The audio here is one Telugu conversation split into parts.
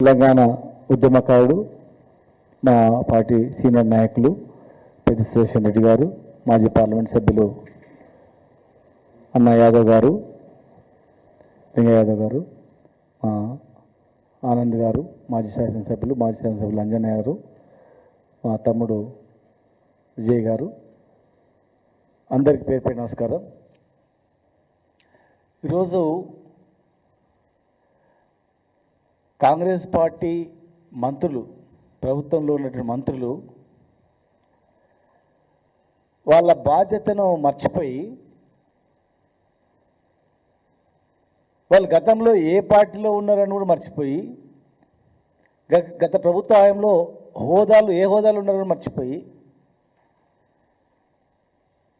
తెలంగాణ ఉద్యమకారుడు, మా పార్టీ సీనియర్ నాయకులు పెద్ది సుదర్శన్ రెడ్డి గారు, మాజీ పార్లమెంట్ సభ్యులు అన్న యాదవ్ గారు, లింగ యాదవ్ గారు, ఆనంద్ గారు, మాజీ శాసనసభ్యులు అంజనయ్య గారు, మా తమ్ముడు విజయ్ గారు, అందరికీ పేరు పేరు నమస్కారం. ఈరోజు కాంగ్రెస్ పార్టీ మంత్రులు, ప్రభుత్వంలో ఉన్నటువంటి మంత్రులు వాళ్ళ బాధ్యతను మర్చిపోయి వాళ్ళు గతంలో ఏ పార్టీలో ఉన్నారని కూడా మర్చిపోయి, గత ప్రభుత్వ హయాంలో ఏ హోదాలు ఉన్నారని మర్చిపోయి,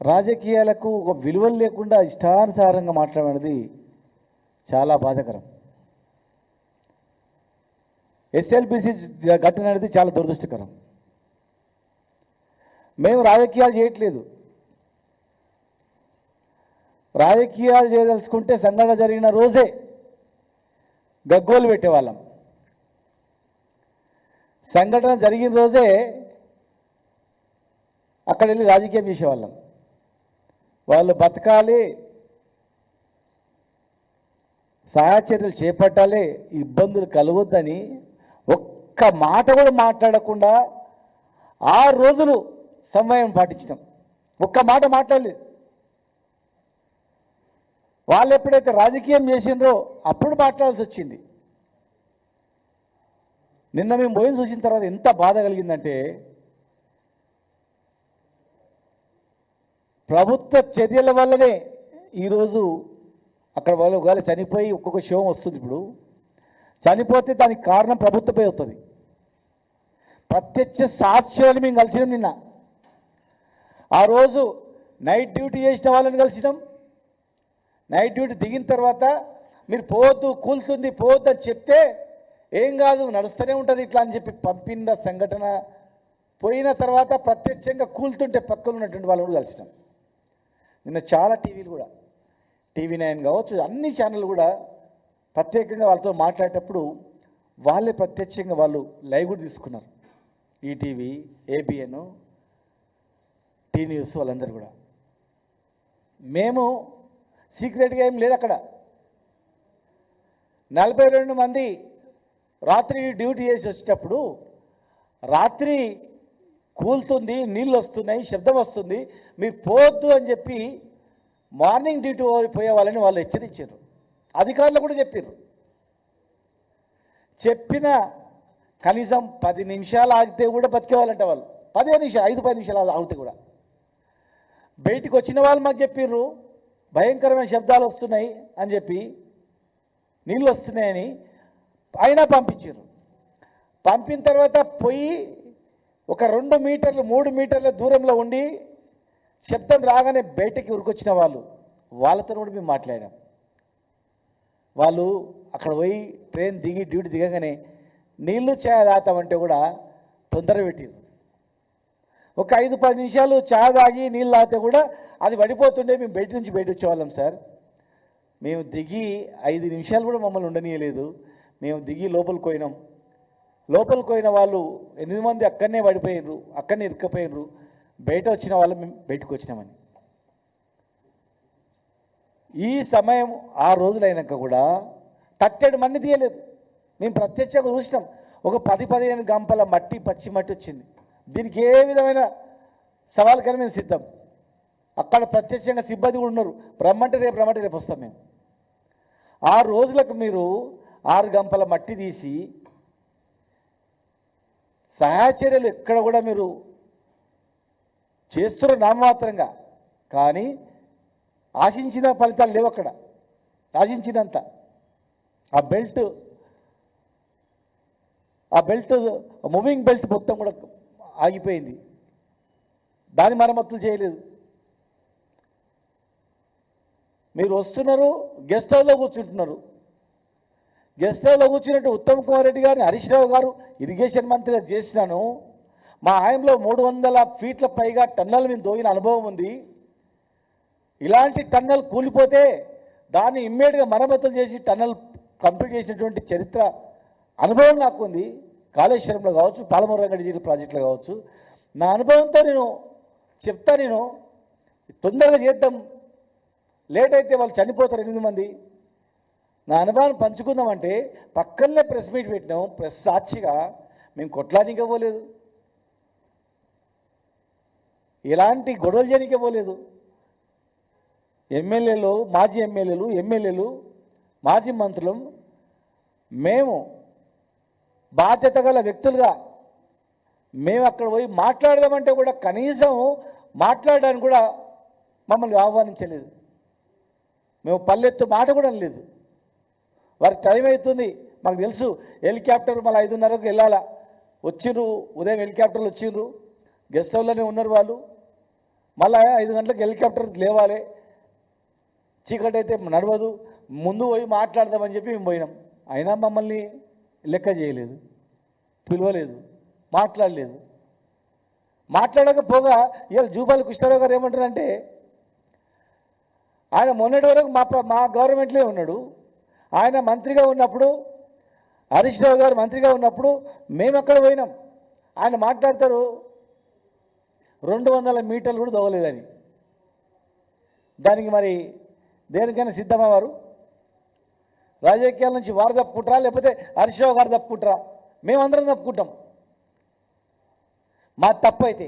రాజకీయాలకు ఒక విలువలు లేకుండా ఇష్టానుసారంగా మాట్లాడేది చాలా బాధాకరం. ఎస్ఎల్బిసి ఘటన అనేది చాలా దురదృష్టకరం. మేము రాజకీయాలు చేయట్లేదు. రాజకీయాలు చేయదలుచుకుంటే సంఘటన జరిగిన రోజే గగ్గోలు పెట్టేవాళ్ళం. సంఘటన జరిగిన రోజే అక్కడ వెళ్ళి రాజకీయం చేసేవాళ్ళం. వాళ్ళు బతకాలి, సహాయ చర్యలు చేపట్టాలి, ఇబ్బందులు కలగొద్దని ఒక్క మాట కూడా మాట్లాడకుండా 6 రోజులు సమయం పాటించడం. ఒక్క మాట మాట్లాడలేదు. వాళ్ళు ఎప్పుడైతే రాజకీయం చేసిండ్రో అప్పుడు మాట్లాడాల్సి వచ్చింది. నిన్న మేము పోయి చూసిన తర్వాత ఎంత బాధ కలిగిందంటే, ప్రభుత్వ చర్యల వల్లనే ఈరోజు అక్కడ వాళ్ళు ఒకవేళ చనిపోయి ఒక్కొక్క శవం వస్తుంది. ఇప్పుడు చనిపోతే దానికి కారణం ప్రభుత్వపై అవుతుంది. ప్రత్యక్ష సాక్ష్యాలు మేము కలిసినాం. నిన్న ఆ రోజు నైట్ డ్యూటీ చేసిన వాళ్ళని కలిసినాం. నైట్ డ్యూటీ దిగిన తర్వాత మీరు పోవద్దు, కూలుతుంది, పోవద్దు అని చెప్తే ఏం కాదు నడుస్తూనే ఉంటుంది ఇట్లా అని చెప్పి పంపిన సంఘటన పోయిన తర్వాత ప్రత్యక్షంగా కూలుతుంటే పక్కన ఉన్నటువంటి వాళ్ళు కూడా కలిసినాం. నిన్న చాలా టీవీలు కూడా, TV9 కావచ్చు, అన్ని ఛానళ్ళు కూడా ప్రత్యేకంగా వాళ్ళతో మాట్లాడేటప్పుడు వాళ్ళే ప్రత్యక్షంగా వాళ్ళు లైవ్ కూడా తీసుకున్నారు. ఈటీవీ, ABN, టీ న్యూస్ వాళ్ళందరూ కూడా. మేము సీక్రెట్గా ఏం లేదు. అక్కడ 42 మంది రాత్రి డ్యూటీ చేసి వచ్చేటప్పుడు రాత్రి కూలుతుంది, నీళ్ళు వస్తున్నాయి, శబ్దం వస్తుంది, మీరు పోవద్దు అని చెప్పి మార్నింగ్ డ్యూటీ పోయే వాళ్ళని వాళ్ళు హెచ్చరించారు. అధికారులు కూడా చెప్పారు. చెప్పిన కనీసం 10 నిమిషాలు ఆగితే కూడా బతికేవాళ్ళంట వాళ్ళు. 15 నిమిషాలు, 5-10 నిమిషాలు ఆగితే కూడా. బయటికి వచ్చిన వాళ్ళు మాకు చెప్పారు భయంకరమైన శబ్దాలు వస్తున్నాయి అని చెప్పి, నీళ్ళు వస్తున్నాయని. అయినా పంపించారు. పంపిన తర్వాత పోయి ఒక 2 మీటర్లు 3 మీటర్ల దూరంలో ఉండి శబ్దం రాగానే బయటకి ఉరికొచ్చిన వాళ్ళతో కూడా మేము మాట్లాడాం. వాళ్ళు అక్కడ పోయి ట్రైన్ దిగి డ్యూటీ దిగగానే నీళ్లు ఛాయ్ తాగుతామంటే కూడా తొందర పెట్టారు. ఒక 5-10 నిమిషాలు ఛాయ్ తాగి నీళ్ళు తాగితే కూడా అది పడిపోతుండే మేము బయట నుంచి బయట వచ్చేవాళ్ళం సార్. మేము దిగి 5 నిమిషాలు కూడా మమ్మల్ని ఉండనీయలేదు. మేము దిగి లోపలికి పోయినాం. లోపలికి పోయిన వాళ్ళు 8 మంది అక్కడనే పడిపోయినరు, అక్కడనే ఇరుక్కపోయినరు. బయట వచ్చిన వాళ్ళు మేము బయటకు వచ్చినామని. ఈ సమయం 6 రోజులైనాక కూడా 37 మంది తీయలేదు. మేము ప్రత్యక్షంగా చూసినాం. ఒక 10-15 గంపల మట్టి, పచ్చి మట్టి వచ్చింది. దీనికి ఏ విధమైన సవాలుకైనా మేము సిద్ధం. అక్కడ ప్రత్యక్షంగా సిబ్బంది కూడా ఉన్నారు. రమ్మంటే రేపు వస్తాం మేము. 6 రోజులకు మీరు 6 గంపల మట్టి తీసి సహాయ చర్యలు ఎక్కడ కూడా మీరు చేస్తున్న నామమాత్రంగా, కానీ ఆశించిన ఫలితాలు లేవు అక్కడ. ఆశించినంత ఆ బెల్ట్ మూవింగ్ బెల్ట్ మొత్తం కూడా ఆగిపోయింది. దాని మరమ్మతులు చేయలేదు. మీరు వస్తున్నారు, గెస్ట్ హౌస్లో కూర్చుంటున్నారు. గెస్ట్ హౌస్లో కూర్చున్నట్టు ఉత్తమ్ కుమార్ రెడ్డి గారిని హరీష్ రావు గారు ఇరిగేషన్ మంత్రిగా చేసినాను. మా హయాంలో 300 ఫీట్ల పైగా టన్నల్ మీద దోగిన అనుభవం ఉంది. ఇలాంటి టన్నల్ కూలిపోతే దాన్ని ఇమ్మీడియట్గా మరమ్మతులు చేసి టన్నల్ కంప్లీట్ చేసినటువంటి చరిత్ర అనుభవం నాకు ఉంది. కాళేశ్వరంలో కావచ్చు, పాలమూరు రంగారెడ్డి ప్రాజెక్టులో కావచ్చు. నా అనుభవంతో నేను చెప్తా. నేను తొందరగా చేద్దాం, లేట్ అయితే వాళ్ళు చనిపోతారు 8 మంది. నా అనుభవాన్ని పంచుకుందామంటే పక్కనే ప్రెస్ మీట్ పెట్టినాం. ప్రెస్ సాక్షిగా మేము కొట్లాడికే పోలేదు, ఎలాంటి గొడవలు చేయడానికే పోలేదు. ఎమ్మెల్యేలు, మాజీ ఎమ్మెల్యేలు, మాజీ మంత్రులు మేము బాధ్యత గల వ్యక్తులుగా మేము అక్కడ పోయి మాట్లాడదామంటే కూడా కనీసం మాట్లాడడానికి కూడా మమ్మల్ని ఆహ్వానించలేదు. మేము పల్లెత్తు మాట కూడా లేదు. వారికి టైం అవుతుంది, మాకు తెలుసు. హెలికాప్టర్ మళ్ళీ 5:30కు వెళ్ళాలా. వచ్చిండ్రు, ఉదయం హెలికాప్టర్లు వచ్చిండ్రు, గెస్ట్ హౌస్లోనే ఉన్నారు వాళ్ళు. మళ్ళీ 5 గంటలకు హెలికాప్టర్ లేవాలి, చీకటి అయితే నడవదు, ముందు పోయి మాట్లాడదామని చెప్పి మేము పోయినాం. అయినా మమ్మల్ని లెక్క చేయలేదు, పిలవలేదు, మాట్లాడలేదు. మాట్లాడకపోగా ఇవాళ జూపాలి కృష్ణారావు గారు ఏమంటారంటే, ఆయన మొన్నటి వరకు మా గవర్నమెంట్లో ఉన్నాడు. ఆయన మంత్రిగా ఉన్నప్పుడు, హరీష్ రావు గారు మంత్రిగా ఉన్నప్పుడు మేము అక్కడ పోయినాం. ఆయన మాట్లాడతారు 200 మీటర్లు కూడా తవ్వలేదని. దానికి మరి దేనికైనా సిద్ధమా వారు? రాజకీయాల నుంచి వారు తప్పుకుంటారా, లేకపోతే హరీష్ రావు గారు తప్పుకుంటారా? మేమందరం తప్పుకుంటాం. మా తప్పు అయితే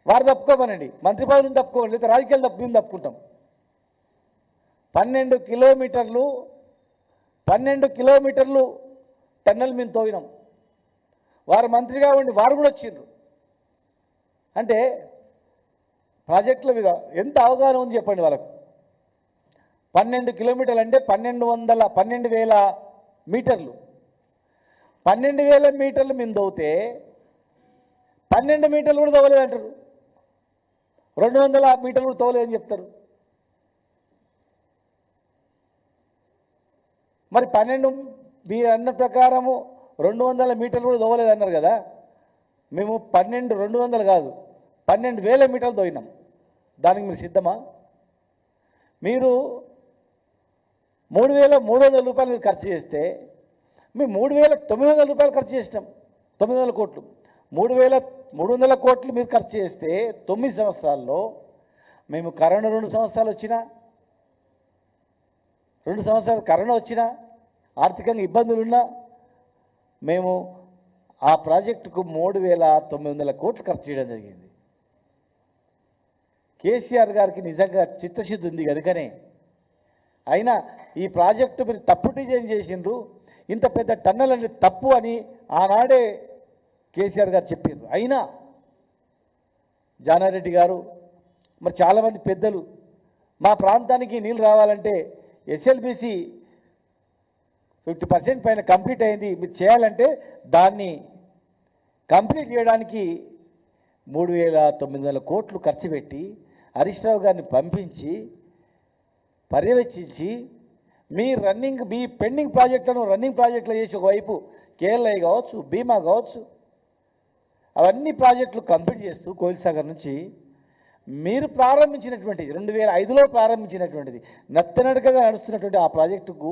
వారు తప్పుకోమనండి, మంత్రి పదవిని తప్పుకోమని, లేదా రాజకీయాలు మేము తప్పుకుంటాం. 12 కిలోమీటర్లు టన్నెల్ మేము తోవినాం. వారు మంత్రిగా ఉండి వారు కూడా వచ్చిండ్రు. అంటే ప్రాజెక్టుల మీద ఎంత అవగాహన ఉంది చెప్పండి వాళ్ళకు. 12 కిలోమీటర్లు అంటే 12,000 మీటర్లు. 12,000 మీటర్లు మేము తవ్వితే 12 మీటర్లు కూడా తవ్వలేదంటారు, 200 మీటర్లు కూడా తవ్వలేదని చెప్తారు. మరి 12 మీరు అన్న ప్రకారము 200 మీటర్లు కూడా తవ్వలేదన్నారు కదా. మేము 200 కాదు 12,000 మీటర్లు తవ్వినాం. దానికి మీరు సిద్ధమా? మీరు 3,300 రూపాయలు మీరు ఖర్చు చేస్తే మేము 3,900 రూపాయలు ఖర్చు చేసినాం. 900 కోట్లు, 3,300 కోట్లు మీరు ఖర్చు చేస్తే 9 సంవత్సరాల్లో మేము కరోనా 2 సంవత్సరాలు వచ్చినా, 2 సంవత్సరాలు కరోనా వచ్చినా, ఆర్థికంగా ఇబ్బందులున్నా మేము ఆ ప్రాజెక్టుకు 3,900 కోట్లు ఖర్చు చేయడం జరిగింది. కేసీఆర్ గారికి నిజంగా చిత్తశుద్ధి ఉంది కనుకనే. అయినా ఈ ప్రాజెక్టు మీరు తప్పు డిజైన్ చేసిండ్రు, ఇంత పెద్ద టన్నెల్ అనేది తప్పు అని ఆనాడే కేసీఆర్ గారు చెప్పారు. అయినా జానారెడ్డి గారు, మరి చాలామంది పెద్దలు, మా ప్రాంతానికి నీళ్ళు రావాలంటే ఎస్ఎల్బిసి 50% పైన కంప్లీట్ అయింది, మీరు చేయాలంటే దాన్ని కంప్లీట్ చేయడానికి 3,900 కోట్లు ఖర్చు పెట్టి హరీష్ రావు గారిని పంపించి పర్యవేక్షించి మీ పెండింగ్ ప్రాజెక్టులను రన్నింగ్ ప్రాజెక్టులు చేసి ఒకవైపు కేఎల్ఐ కావచ్చు, భీమా కావచ్చు, అవన్నీ ప్రాజెక్టులు కంప్లీట్ చేస్తూ కోయిల్ సాగర్ నుంచి మీరు ప్రారంభించినటువంటిది 2005లో ప్రారంభించినటువంటిది నత్తనడకగా నడుస్తున్నటువంటి ఆ ప్రాజెక్టుకు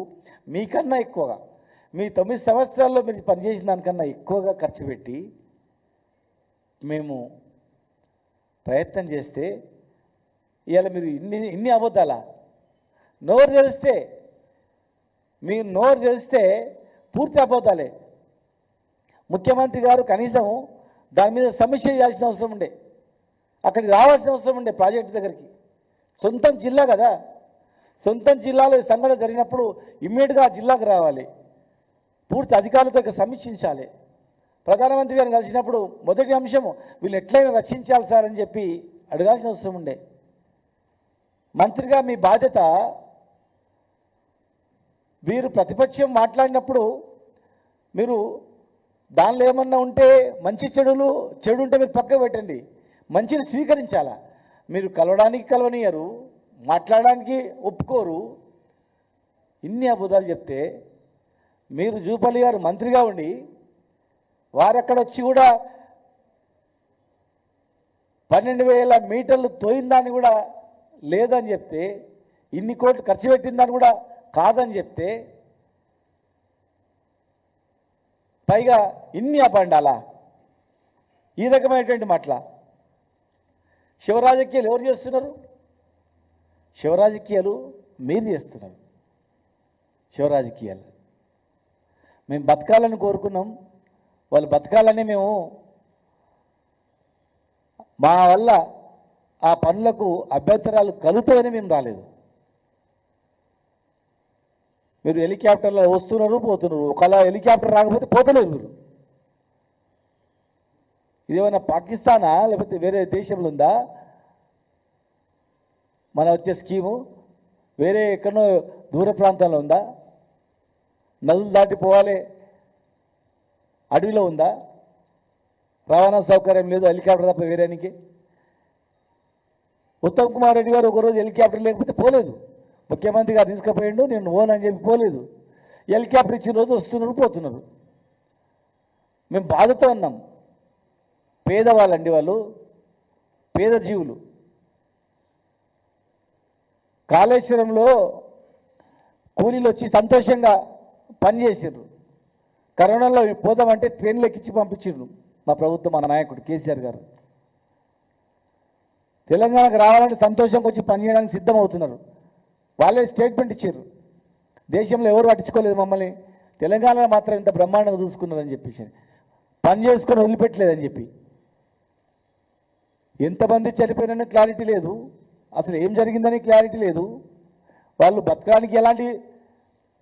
మీకన్నా ఎక్కువగా, మీ 9 సంవత్సరాల్లో మీరు పనిచేసిన దానికన్నా ఎక్కువగా ఖర్చు పెట్టి మేము ప్రయత్నం చేస్తే ఇవాళ మీరు ఇన్ని అబద్ధాలా? నోరు తెలిస్తే పూర్తి అబద్ధాలే. ముఖ్యమంత్రి గారు కనీసం దాని మీద సమీక్ష చేయాల్సిన అవసరం ఉండే, అక్కడికి రావాల్సిన అవసరం ఉండే ప్రాజెక్టు దగ్గరికి. సొంతం జిల్లా కదా, సొంతం జిల్లాలో ఈ సంఘటన జరిగినప్పుడు ఇమ్మీడియట్గా ఆ జిల్లాకు రావాలి, పూర్తి అధికారులతో సమీక్షించాలి. ప్రధానమంత్రి గారిని కలిసినప్పుడు మొదటి అంశం వీళ్ళు ఎట్లయినా రక్షించాలి సార్ అని చెప్పి అడగాల్సిన అవసరం ఉండే. మంత్రిగా మీ బాధ్యత, మీరు ప్రతిపక్షం మాట్లాడినప్పుడు మీరు దానిలో ఏమన్నా ఉంటే మంచి చెడు ఉంటే మీరు పక్కకు పెట్టండి, మంచిని స్వీకరించాలా. మీరు కలవనియరు, మాట్లాడడానికి ఒప్పుకోరు. ఇన్ని అబద్ధాలు చెప్తే మీరు జూపల్లి గారు మంత్రిగా ఉండి వారెక్కడ వచ్చి కూడా 12,000 మీటర్లు తోయిందాన్ని కూడా లేదని చెప్తే, ఇన్ని కోట్లు ఖర్చు పెట్టిందని కూడా కాదని చెప్తే పైగా ఇన్ని అపండాలా? ఈ రకమైనటువంటి మాటల శివరాజకీయాలు ఎవరు చేస్తున్నారు? శివరాజకీయాలు మీరు చేస్తున్నారు. శివరాజకీయాలు మేము బతకాలని కోరుకున్నాం, వాళ్ళు బతకాలని మేము మా వల్ల ఆ పనులకు అభ్యంతరాలు కలుగుతాయని మేము రాలేదు. మీరు హెలికాప్టర్లో వస్తున్నారు పోతున్నారు, ఒకవేళ హెలికాప్టర్ రాకపోతే పోతలేదు మీరు. ఇదేమన్నా పాకిస్తానా లేకపోతే వేరే దేశంలో ఉందా మన వచ్చే స్కీము? వేరే ఎక్కడో దూర ప్రాంతంలో ఉందా? నదులు దాటిపోవాలి అడవిలో ఉందా? రవాణా సౌకర్యం లేదు హెలికాప్టర్ తప్ప వేరేనికి. ఉత్తమ్ కుమార్ రెడ్డి గారు ఒకరోజు హెలికాప్టర్ లేకపోతే పోలేదు. ముఖ్యమంత్రి గారు తీసుకుపోయిండు, నేను ఓన్ అని చెప్పి పోలేదు. హెలికాప్టర్ ఇచ్చిన రోజు వస్తున్నారు పోతున్నారు. మేము బాధతో ఉన్నాం. పేదవాళ్ళండి వాళ్ళు, పేద జీవులు. కాళేశ్వరంలో కూలీలు వచ్చి సంతోషంగా పనిచేసారు. కరోనాలో పోదామంటే ట్రైన్లు ఎక్కించి పంపించారు మా ప్రభుత్వం, మన నాయకుడు కేసీఆర్ గారు. తెలంగాణకు రావాలంటే సంతోషంగా వచ్చి పనిచేయడానికి సిద్ధమవుతున్నారు. వాళ్ళే స్టేట్మెంట్ ఇచ్చారు, దేశంలో ఎవరు పట్టించుకోలేదు మమ్మల్ని, తెలంగాణలో మాత్రం ఇంత బ్రహ్మాండంగా చూసుకున్నారని చెప్పేసి, పని చేసుకొని వదిలిపెట్టలేదని చెప్పి. ఎంతమంది చనిపోయినా క్లారిటీ లేదు, అసలు ఏం జరిగిందని క్లారిటీ లేదు. వాళ్ళు బతకడానికి ఎలాంటి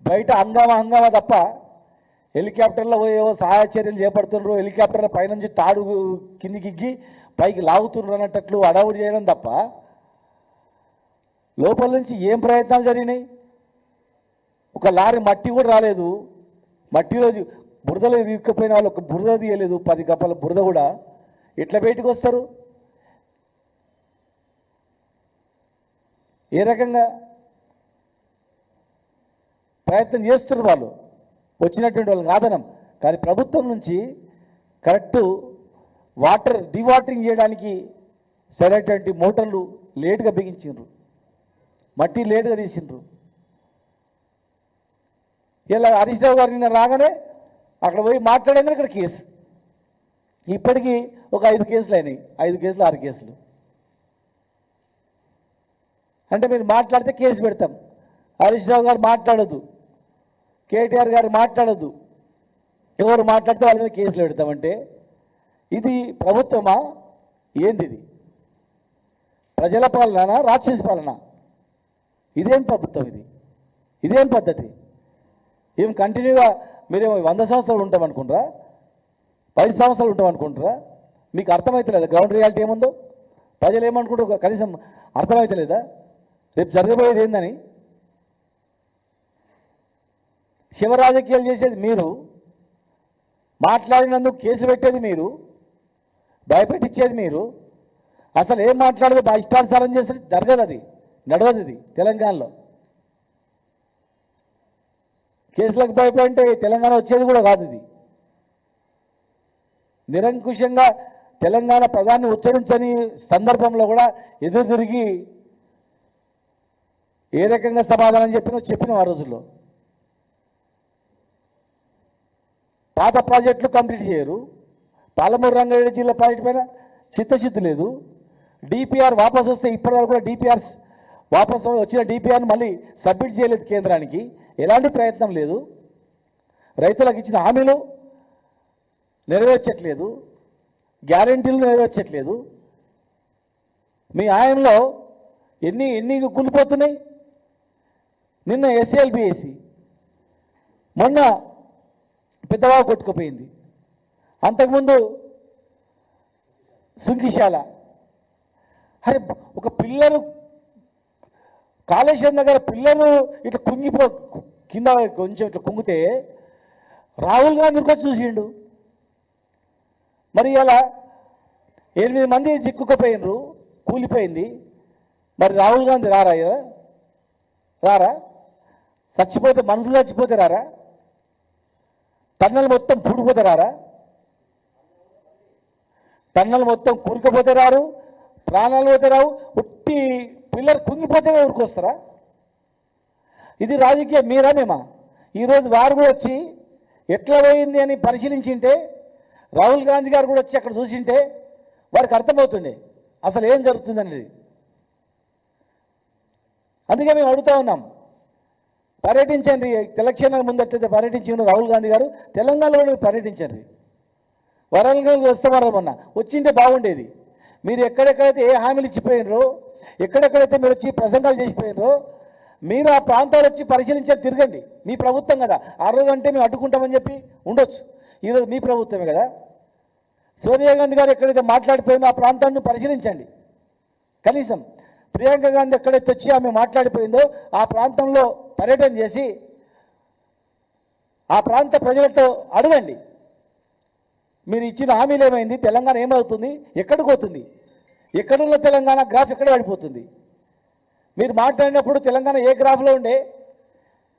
బయట హంగామా తప్ప హెలికాప్టర్లో ఏవో సహాయ చర్యలు చేపడుతున్నారు, హెలికాప్టర్ల పైనుంచి తాడు కిందికి పైకి లాగుతున్నారు అన్నట్లు అడవుడు చేయడం తప్ప లోపల నుంచి ఏం ప్రయత్నాలు జరిగినాయి? ఒక లారీ మట్టి కూడా రాలేదు. మట్టిలో బురదలో ఇరుక్కుపోయిన వాళ్ళు ఒక బురద తీయలేదు, 10 కప్పల బురద కూడా. ఎట్లా బయటకు వస్తారు? ఏ రకంగా ప్రయత్నం చేస్తున్నారు వాళ్ళు, వచ్చినటువంటి వాళ్ళకి ఆదనం. కానీ ప్రభుత్వం నుంచి కరెక్టు వాటర్ డివాటరింగ్ చేయడానికి సరైనటువంటి మోటార్లు లేటుగా బిగించిండ్రు, మట్టి లేటుగా తీసిండ్రు. ఇలా హరీష్ రావు గారు నిన్న రాగానే అక్కడ పోయి మాట్లాడగానే ఇక్కడ కేసు. ఇప్పటికీ ఒక 5 కేసులు అయినాయి, 5 కేసులు 6 కేసులు. అంటే మీరు మాట్లాడితే కేసు పెడతాం. హరీష్ రావు గారు మాట్లాడద్దు, కేటీఆర్ గారు మాట్లాడద్దు, ఎవరు మాట్లాడితే వాళ్ళ మీద కేసులు పెడతామంటే ఇది ప్రభుత్వమా? ఏంది ఇది? ప్రజల పాలన, రాక్షస పాలన? ఇదేం ప్రభుత్వం ఇది? ఇదేం పద్ధతి? ఏం కంటిన్యూగా మీరేమో 100 సంవత్సరాలు ఉంటామనుకుంటారా? 10 సంవత్సరాలు ఉంటామనుకుంటారా? మీకు అర్థమవుతలేదా గ్రౌండ్ రియాలిటీ ఏముందో? ప్రజలు ఏమనుకుంటారు కనీసం అర్థమవుతలేదా రేపు జరగబోయేది ఏందని? శివరాజకీయాలు చేసేది మీరు, మాట్లాడినందుకు కేసు పెట్టేది మీరు, భయపెట్టించేది మీరు. అసలు ఏం మాట్లాడదు మా ఇష్టానుసారం చేస్తే జరగదు, అది నడవదు. ఇది తెలంగాణలో కేసులకు భయపడి తెలంగాణ వచ్చేది కూడా కాదు. ఇది నిరంకుశంగా తెలంగాణ పదాన్ని ఉచ్చరించని సందర్భంలో కూడా ఎదురు తిరిగి ఏ రకంగా సమాధానం చెప్పిన ఆ రోజుల్లో. పాత ప్రాజెక్టులు కంప్లీట్ చేయరు, పాలమూరు రంగారెడ్డి జిల్లా ప్రాజెక్టు పైన చిత్తశుద్ధి లేదు. డిపిఆర్ వాపసు వస్తే ఇప్పటివరకు కూడా డిపిఆర్స్ వాపసు వచ్చిన డిపిఆర్ని మళ్ళీ సబ్మిట్ చేయలేదు కేంద్రానికి, ఎలాంటి ప్రయత్నం లేదు. రైతులకు ఇచ్చిన హామీలు నెరవేర్చట్లేదు, గ్యారెంటీలు నెరవేర్చట్లేదు. మీ హయాంలో ఎన్ని కూలిపోతున్నాయి. నిన్న ఎస్ఎల్బిఎసి, మొన్న పెద్దవాగు కొట్టుకుపోయింది, అంతకుముందు సుంకిశాల. అరే ఒక పిల్లలు కాళేశ్వరం దగ్గర పిల్లలు ఇట్లా కింద కొంచెం ఇట్లా కుంగితే రాహుల్ గాంధీ వచ్చి చూసిండు. మరి ఇలా 8 మంది చిక్కుకుపోయినరు, కూలిపోయింది. మరి రాహుల్ గాంధీ రారా? చచ్చిపోతే మనుషులు చచ్చిపోతే రారా? టన్నలు మొత్తం పూడిపోతే రారా? టన్నలు మొత్తం కూరుకుపోతే రారు, ప్రాణాలు పోతే రావు, ఉట్టి పిల్లలు కుంగిపోతేనే ఊరుకొస్తారా? ఇది రాజకీయం మీరా మేమా? ఈరోజు వారు కూడా వచ్చి ఎట్లా పోయింది అని పరిశీలించింటే రాహుల్ గాంధీ గారు కూడా వచ్చి అక్కడ చూసింటే వారికి అర్థమవుతుండే అసలు ఏం జరుగుతుందనేది. అందుకే మేము అడుగుతా ఉన్నాం, పర్యటించండి. ఎలక్షన్ల ముందట్లయితే పర్యటించిన రాహుల్ గాంధీ గారు తెలంగాణలో పర్యటించండి. వరంగల్ వస్తామన్నారు మొన్న, వచ్చింటే బాగుండేది. మీరు ఎక్కడెక్కడైతే ఏ హామీలు ఇచ్చిపోయినరో, ఎక్కడెక్కడైతే మీరు వచ్చి ప్రసంగాలు చేసిపోయినరో మీరు ఆ ప్రాంతాలు వచ్చి పరిశీలించారు, తిరగండి. మీ ప్రభుత్వం కదా, ఆ రోజు అంటే మేము అడ్డుకుంటామని చెప్పి ఉండొచ్చు, ఈరోజు మీ ప్రభుత్వమే కదా. సోనియా గాంధీ గారు ఎక్కడైతే మాట్లాడిపోయిందో ఆ ప్రాంతాన్ని పరిశీలించండి. కనీసం ప్రియాంక గాంధీ ఎక్కడైతే వచ్చి ఆమె మాట్లాడిపోయిందో ఆ ప్రాంతంలో పర్యటన చేసి ఆ ప్రాంత ప్రజలతో అడగండి, మీరు ఇచ్చిన హామీలు ఏమైంది, తెలంగాణ ఏమవుతుంది, ఎక్కడికి పోతుంది, ఎక్కడున్న తెలంగాణ గ్రాఫ్ ఎక్కడ పడిపోతుంది. మీరు మాట్లాడినప్పుడు తెలంగాణ ఏ గ్రాఫ్లో ఉండే,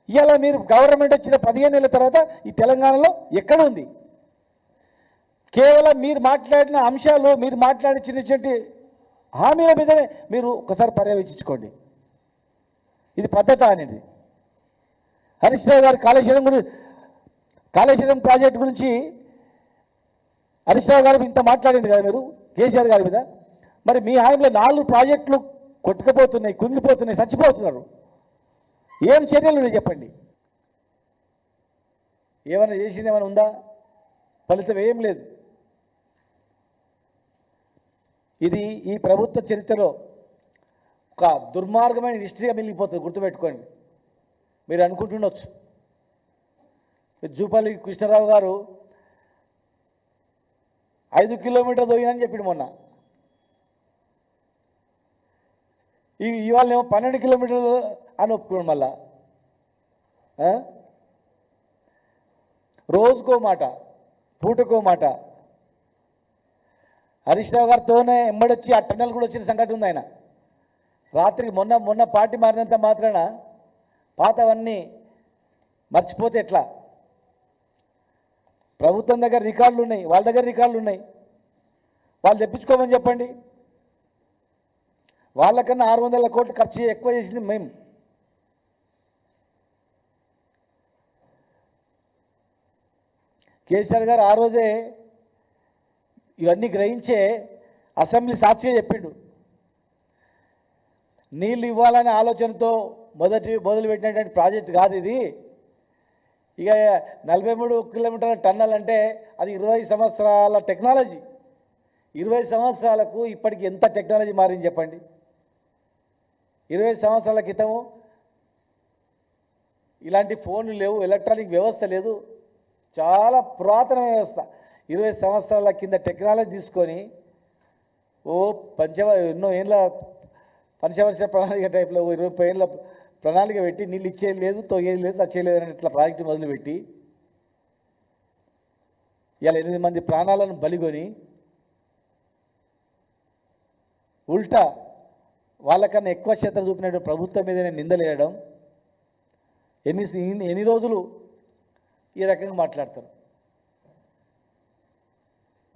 ఇవాళ మీరు గవర్నమెంట్ వచ్చిన 15 నెలల తర్వాత ఈ తెలంగాణలో ఎక్కడ ఉంది. కేవలం మీరు మాట్లాడిన అంశాలు, మీరు మాట్లాడించినటువంటి హామీల మీదనే మీరు ఒకసారి పర్యవేక్షించుకోండి. ఇది పద్ధత అనేది. హరీష్ రావు గారు కాళేశ్వరం ప్రాజెక్టు గురించి హరీష్ రావు గారు ఇంత మాట్లాడింది కదా మీరు కేసీఆర్ గారి మీద. మరి మీ హామీలో 4 ప్రాజెక్టులు కొట్టుకుపోతున్నాయి, కుంగిపోతున్నాయి, చచ్చిపోతున్నారు. ఏం చర్యలు ఉన్నాయి చెప్పండి. ఏమైనా చేసింది ఏమైనా ఉందా? ఫలితం ఏం లేదు. ఇది ఈ ప్రభుత్వ చరిత్రలో ఒక దుర్మార్గమైన హిస్టరీగా మిగిలిపోతుంది, గుర్తుపెట్టుకోండి. మీరు అనుకుంటుండొచ్చు జూపల్లి కృష్ణారావు గారు 5 కిలోమీటర్లు పోయినని చెప్పిండు మొన్న. ఇవాళ ఏమో 12 కిలోమీటర్లు అని ఒప్పుకోండి. మళ్ళా రోజుకో మాట, పూటకో మాట. హరీష్ రావు గారితోనే ఎమ్మడొచ్చి ఆ టన్నెల్ కూడా వచ్చిన సంఘటన ఉంది. ఆయన రాత్రికి మొన్న పార్టీ మారినంత మాత్రాన పాతవన్నీ మర్చిపోతే ఎట్లా? ప్రభుత్వం దగ్గర రికార్డులు ఉన్నాయి, వాళ్ళ దగ్గర రికార్డులు ఉన్నాయి, వాళ్ళు తెప్పించుకోమని చెప్పండి. వాళ్ళకన్నా 600 కోట్లు ఖర్చు ఎక్కువ చేసింది మేము. కేసీఆర్ గారు ఆ రోజే ఇవన్నీ గ్రహించే అసెంబ్లీ సాక్షిగా చెప్పిండు. నీళ్ళు ఇవ్వాలనే ఆలోచనతో మొదలుపెట్టినటువంటి ప్రాజెక్టు కాదు ఇది. ఇక 43 కిలోమీటర్ల టన్నల్ అంటే అది 20 సంవత్సరాల టెక్నాలజీ. 20 సంవత్సరాలకు ఇప్పటికి ఎంత టెక్నాలజీ మారింది చెప్పండి. 20 సంవత్సరాల క్రితము ఇలాంటి ఫోన్లు లేవు, ఎలక్ట్రానిక్ వ్యవస్థ లేదు, చాలా పురాతన వ్యవస్థ. 20 సంవత్సరాల కింద టెక్నాలజీ తీసుకొని ఎన్నో ఏళ్ళ పంచవర్ష ప్రణాళిక టైప్లో 20 ఏళ్ళ ప్రణాళిక పెట్టి నీళ్ళు ఇచ్చేది లేదు, తొగేది లేదు, చచ్చేది అని ఇట్లా ప్రాజెక్టు మొదలుపెట్టి ఇవాళ 8 మంది ప్రాణాలను బలిగొని ఉల్టా వాళ్ళకన్నా ఎక్కువ శ్రద్ధ చూపినట్టు ప్రభుత్వం మీదనే నిందలేయడం. ఎన్ని రోజులు ఈ రకంగా మాట్లాడతారు.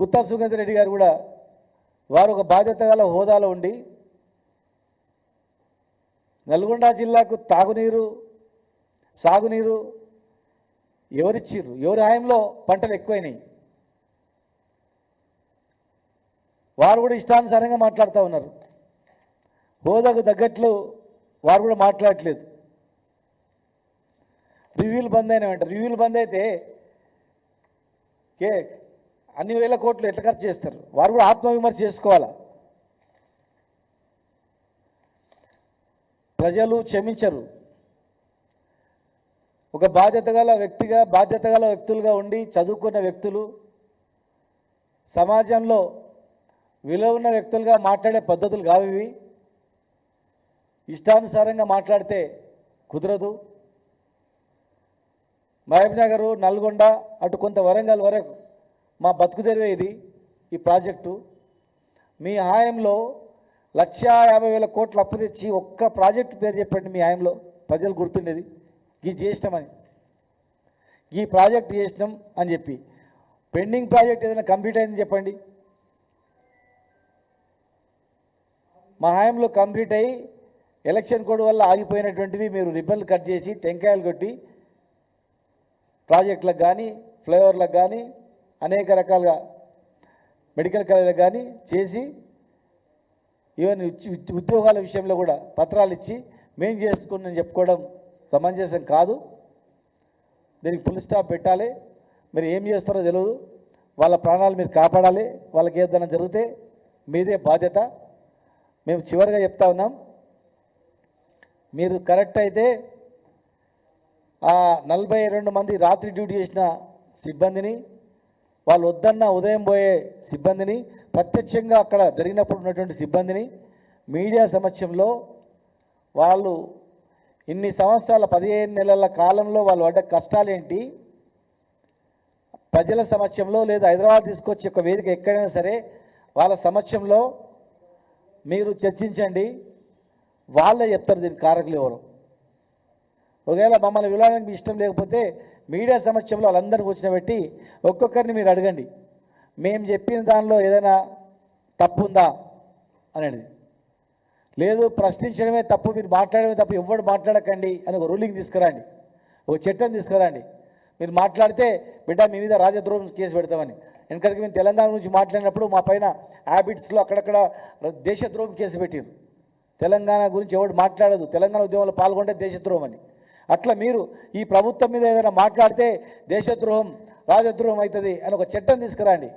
గుత్తా సుఖేందర్ రెడ్డి గారు కూడా వారు ఒక బాధ్యత గల హోదాలో ఉండి నల్గొండ జిల్లాకు తాగునీరు, సాగునీరు ఎవరిచ్చిర్రు, ఎవరి హాయంలో పంటలు ఎక్కువైనాయి, వారు కూడా ఇష్టానుసారంగా మాట్లాడుతూ ఉన్నారు. హోదాకు తగ్గట్లు వారు కూడా మాట్లాడట్లేదు. రివ్యూలు బంద్ అయినాయంట. రివ్యూలు బంద్ అయితే అన్ని వేల కోట్లు ఎట్లా ఖర్చు చేస్తారు? వారు కూడా ఆత్మవిమర్శ చేసుకోవాలా. ప్రజలు క్షమించరు. ఒక బాధ్యత గల వ్యక్తులుగా ఉండి చదువుకున్న వ్యక్తులు, సమాజంలో విలువ ఉన్న వ్యక్తులుగా మాట్లాడే పద్ధతులు కావు ఇవి. ఇష్టానుసారంగా మాట్లాడితే కుదరదు. మహబూబ్నగర్, నల్గొండ, అటు కొంత వరంగల్ వరకు మా బతుకు తెరువే ఇది. ఈ ప్రాజెక్టు మీ హాయంలో 1,50,000 కోట్లు అప్పు తెచ్చి ఒక్క ప్రాజెక్టు పేరు చెప్పండి మీ హాయంలో, ప్రజలు గుర్తుండేది. ఇది చేసినామని, ఈ ప్రాజెక్టు చేసినాం అని చెప్పి. పెండింగ్ ప్రాజెక్ట్ ఏదైనా కంప్లీట్ అయిందని చెప్పండి. మా హాయంలో కంప్లీట్ అయ్యి ఎలక్షన్ కోడ్ వల్ల ఆగిపోయినటువంటివి మీరు రిబ్బన్లు కట్ చేసి టెంకాయలు కొట్టి ప్రాజెక్టులకు కానీ ఫ్లైఓవర్లకు కానీ అనేక రకాలుగా మెడికల్ కాలేజీలకు కానీ చేసి ఈవెన్ ఉద్యోగాల విషయంలో కూడా పత్రాలు ఇచ్చి మేం చేసుకుని చెప్పుకోవడం సమంజసం కాదు. దీనికి ఫుల్ స్టాప్ పెట్టాలి. మీరు ఏం చేస్తారో తెలియదు. వాళ్ళ ప్రాణాలు మీరు కాపాడాలి. వాళ్ళకి ఏదైనా జరిగితే మీదే బాధ్యత. మేము చివరిగా చెప్తా ఉన్నాం, మీరు కరెక్ట్ అయితే ఆ 42 మంది రాత్రి డ్యూటీ చేసిన సిబ్బందిని, వాళ్ళు వద్దన్న ఉదయం పోయే సిబ్బందిని, ప్రత్యక్షంగా అక్కడ జరిగినప్పుడు ఉన్నటువంటి సిబ్బందిని మీడియా సమక్షంలో వాళ్ళు ఇన్ని సంవత్సరాల 15 నెలల కాలంలో వాళ్ళు పడ్డ కష్టాలేంటి ప్రజల సమక్షంలో లేదా హైదరాబాద్ తీసుకొచ్చి ఒక వేదిక ఎక్కడైనా సరే వాళ్ళ సమక్షంలో మీరు చర్చించండి. వాళ్ళే చెప్తారు దీనికి కారకులు ఎవరు. ఒకవేళ మమ్మల్ని విలాడానికి ఇష్టం లేకపోతే మీడియా సమక్షంలో వాళ్ళందరినీ కూర్చోబెట్టి ఒక్కొక్కరిని మీరు అడగండి, మేము చెప్పిన దానిలో ఏదైనా తప్పు ఉందా అనేది. లేదు ప్రశ్నించడమే తప్పు, మీరు మాట్లాడమే తప్పు, ఎవరు మాట్లాడకండి అని ఒక రూలింగ్ తీసుకురండి, ఒక చట్టం తీసుకురండి. మీరు మాట్లాడితే బిడ్డ మీ మీద రాజద్రోహం కేసు పెడతామని. ఎందుకంటే మేము తెలంగాణ గురించి మాట్లాడినప్పుడు మా పైన హ్యాబిట్స్లో అక్కడక్కడ దేశద్రోహం కేసు పెట్టారు. తెలంగాణ గురించి ఎవరు మాట్లాడదు, తెలంగాణ ఉద్యమంలో పాల్గొంటే దేశద్రోహం అని. అట్లా మీరు ఈ ప్రభుత్వం మీద ఏదైనా మాట్లాడితే దేశద్రోహం రాజద్రోహం అవుతుంది అని ఒక చట్టం తీసుకురండి.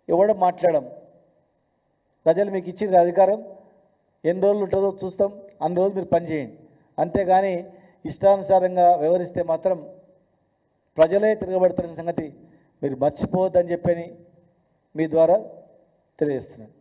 ఎవడం మాట్లాడడం. ప్రజలు మీకు ఇచ్చిన అధికారం ఎన్ని రోజులు ఉంటుందో చూస్తాం, అన్ని రోజులు మీరు పనిచేయండి. అంతేగాని ఇష్టానుసారంగా వ్యవహరిస్తే మాత్రం ప్రజలే తిరగబడతారనే సంగతి మీరు మర్చిపోవద్దని చెప్పని మీ ద్వారా తెలియజేస్తున్నాను.